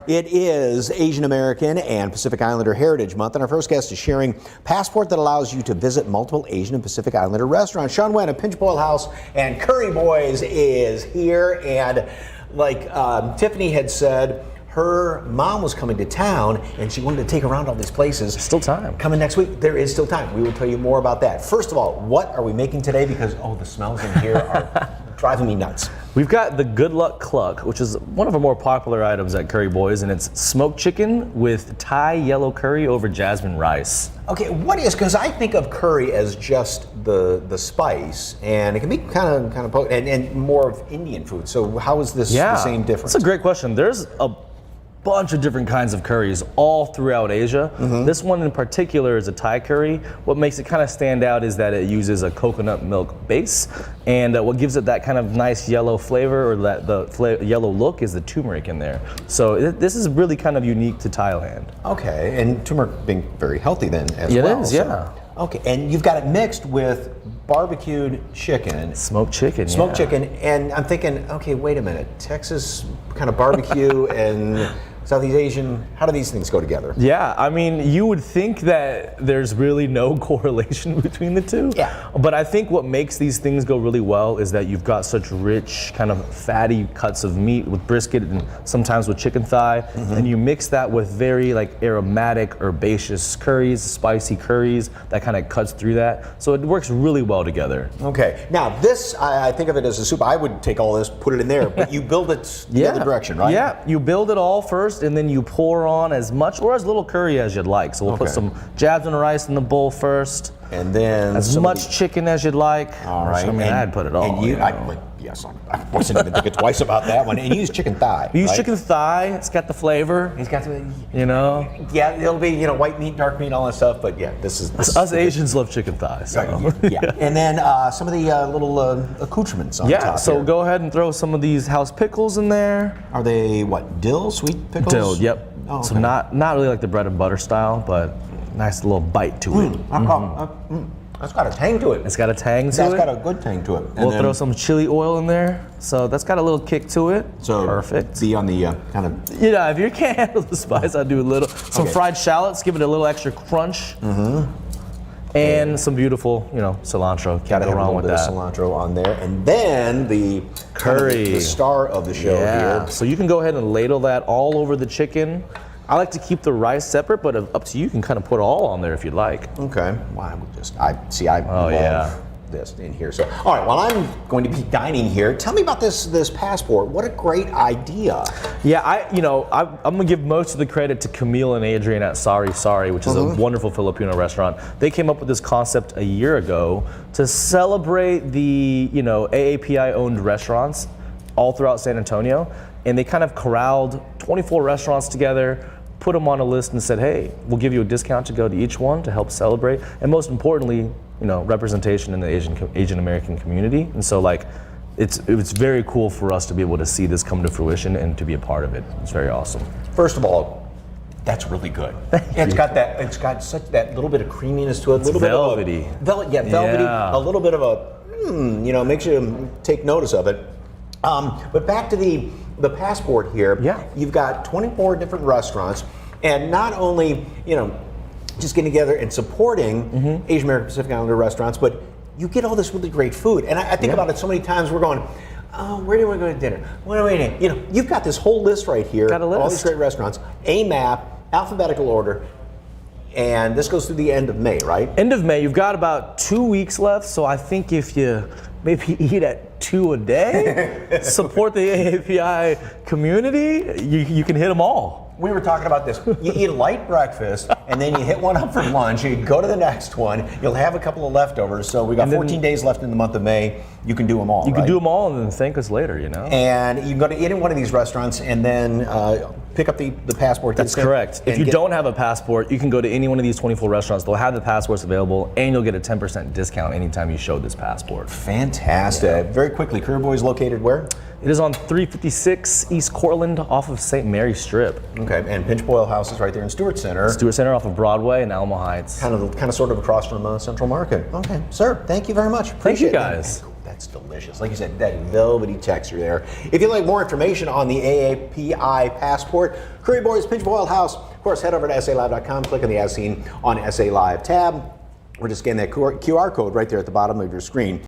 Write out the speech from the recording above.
It is Asian American and Pacific Islander Heritage Month, and our first guest is sharing passport that allows you to visit multiple Asian and Pacific Islander restaurants. Sean Wen of Pinch Boil House and Curry Boys is here, and like Tiffany had said, her mom was coming to town and she wanted to take her around all these places. Still time. Coming next week, there is still time. We will tell you more about that. First of all, what are we making today? Because, the smells in here are driving me nuts. We've got the Good Luck Cluck, which is one of our more popular items at Curry Boys, and it's smoked chicken with Thai yellow curry over jasmine rice. Okay, what is, because I think of curry as just the spice, and it can be kind of potent, and more of Indian food. So how is this the same difference? That's a great question. There's a bunch of different kinds of curries all throughout Asia. This one in particular is a Thai curry. What makes it kind of stand out is that it uses a coconut milk base, and what gives it that kind of nice yellow flavor, or that yellow look, is the turmeric in there. So this is really kind of unique to Thailand. Okay, and turmeric being very healthy then as well. It is, yeah. Okay, and you've got it mixed with barbecued chicken. Smoked chicken, Smoked chicken, and I'm thinking, okay, wait a minute, Texas kind of barbecue and Southeast Asian, how do these things go together? Yeah, I mean, you would think that there's really no correlation between the two. Yeah. But I think what makes these things go really well is that you've got such rich, kind of fatty cuts of meat with brisket and sometimes with chicken thigh, and you mix that with very aromatic, herbaceous curries, spicy curries that kind of cuts through that. So it works really well together. Okay, now this, I think of it as a soup. I would take all this, put it in there, but you build it the other direction, right? Yeah, you build it all first, and then you pour on as much or as little curry as you'd like. So we'll put some jasmine rice in the bowl first. And then as much chicken as you'd like. All right. I mean, I'd put it all. And I wasn't even thinking twice about that one. And you use chicken thigh. We use chicken thigh. It's got the flavor. It's got the, Yeah, it'll be white meat, dark meat, all that stuff. But yeah, this is us Asians love chicken thigh. So. Yeah. And then some of the little accoutrements on top. Yeah. So go ahead and throw some of these house pickles in there. Are they what? Dill, sweet pickles? Dill. Yep. Oh, okay. So not really like the bread and butter style, but nice little bite to it. That's got a tang to it. It's got a tang to it. That's got a good tang to it. And we'll throw some chili oil in there. So that's got a little kick to it. So perfect. Be on the kind of... If you can't handle the spice, I'd do a little. Some fried shallots, give it a little extra crunch. And some beautiful, cilantro. Can't go wrong with that. A little bit of cilantro on there. And then the curry. The star of the show here. So you can go ahead and ladle that all over the chicken. I like to keep the rice separate, but up to you. You can kind of put it all on there if you'd like. Okay. Well, I love this in here. So, all right. While I'm going to be dining here, tell me about this passport. What a great idea. Yeah, I'm gonna give most of the credit to Camille and Adrian at Sorry Sorry, which is a wonderful Filipino restaurant. They came up with this concept a year ago to celebrate the AAPI owned restaurants all throughout San Antonio, and they kind of corralled 24 restaurants together, put them on a list and said, hey, we'll give you a discount to go to each one to help celebrate. And most importantly, representation in the Asian American community. And so it's very cool for us to be able to see this come to fruition and to be a part of it. It's very awesome. First of all, that's really good. It's got such that little bit of creaminess to it. It's velvety. Velvety. Yeah. A little bit of a, makes you take notice of it. But back to the passport here. Yeah. You've got 24 different restaurants, and not only, just getting together and supporting Asian American Pacific Islander restaurants, but you get all this really great food. And I think about it so many times, we're going, oh, where do we go to dinner? What are we eating? You've got this whole list right here. Got a list. All these great restaurants, a map, alphabetical order, and this goes through the end of May, right? End of May. You've got about 2 weeks left, so I think if you maybe eat at 2 a day, support the AAPI community, you can hit them all. We were talking about this. You eat a light breakfast, and then you hit one up for lunch. You go to the next one. You'll have a couple of leftovers. So we got 14 days left in the month of May. You can do them all. You can do them all, and then thank us later. And you can go to eat in one of these restaurants, and then pick up the passport. That's correct. If you don't have a passport, you can go to any one of these 24 restaurants. They'll have the passports available, and you'll get a 10% discount anytime you show this passport. Fantastic. Yeah. Very quickly, Curry Boys located where? It is on 356 East Cortland off of St. Mary's Strip. Okay, and Pinch Boil House is right there in Stewart Center. Stewart Center off of Broadway and Alamo Heights. Kind of sort of across from Central Market. Okay, sir, thank you very much. Thank you guys. That it's delicious. Like you said, that velvety texture there. If you'd like more information on the AAPI Passport, Curry Boys, Pinch Boiled House, of course, head over to SALive.com, click on the As Seen on SA Live tab, or just scan that QR code right there at the bottom of your screen.